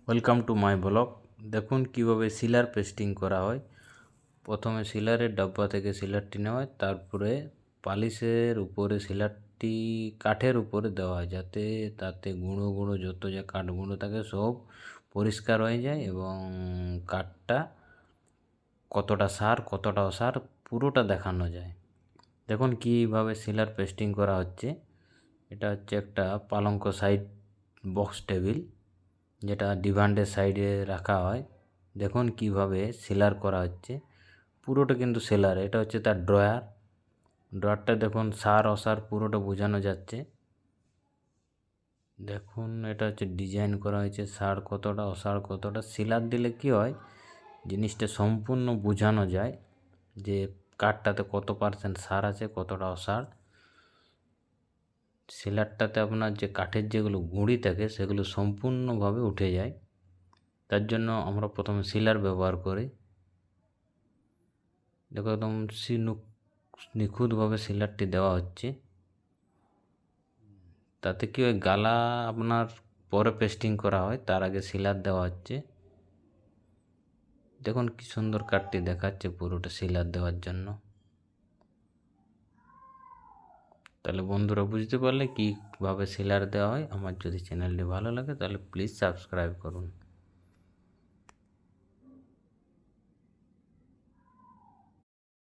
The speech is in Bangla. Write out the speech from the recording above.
Welcome to my blog. দেখুন কিভাবে সিলার পেস্টিং করা হয়। প্রথমে সিলারের ডাব্বা থেকে সিলারটি নেওয়া হয়, তারপরে পালিশের উপরে সিলারটি কাঠের উপরে দেওয়া হয়, যাতে তাতে গুঁড়ো গুঁড়ো যত যা কাঠ গুঁড়ো থাকে সব পরিষ্কার হয়ে যায় এবং কাঠটা কতটা সার কতটা অসার পুরোটা দেখানো যায়। দেখুন কীভাবে সিলার পেস্টিং করা হচ্ছে। এটা হচ্ছে একটা পালঙ্ক সাইড বক্স টেবিল, যেটা ডিভান্ডের সাইডে রাখা হয়। দেখুন কিভাবে সেলার করা হচ্ছে, পুরোটা কিন্তু সেলার। এটা হচ্ছে তার ড্রয়ারটা দেখুন, সার অসার পুরোটা বোঝানো যাচ্ছে। দেখুন এটা হচ্ছে ডিজাইন করা হয়েছে, সার কতটা অসার কতটা। সিলার দিলে কি হয়, জিনিসটা সম্পূর্ণ বোঝানো যায় যে কাঠটাতে কত পার্সেন্ট সার আছে কতটা অসার। সিলারটাতে আপনার যে কাঠের যেগুলো গুঁড়ি থাকে সেগুলো সম্পূর্ণভাবে উঠে যায়। তার জন্য আমরা প্রথমে সিলার ব্যবহার করি। দেখো একদম নিখুঁতভাবে সিলারটি দেওয়া হচ্ছে। তাতে কি হয়, গালা আপনার পরে পেস্টিং করা হয়, তার আগে সিলার দেওয়া হচ্ছে। দেখুন কি সুন্দর কাঠটি দেখাচ্ছে পুরোটা সিলার দেওয়ার জন্য। তাহলে বন্ধুরা বুঝতে পারলে কীভাবে সিলার দেওয়া হয়। আমার যদি চ্যানেলটি ভালো লাগে তাহলে প্লিজ সাবস্ক্রাইব করুন।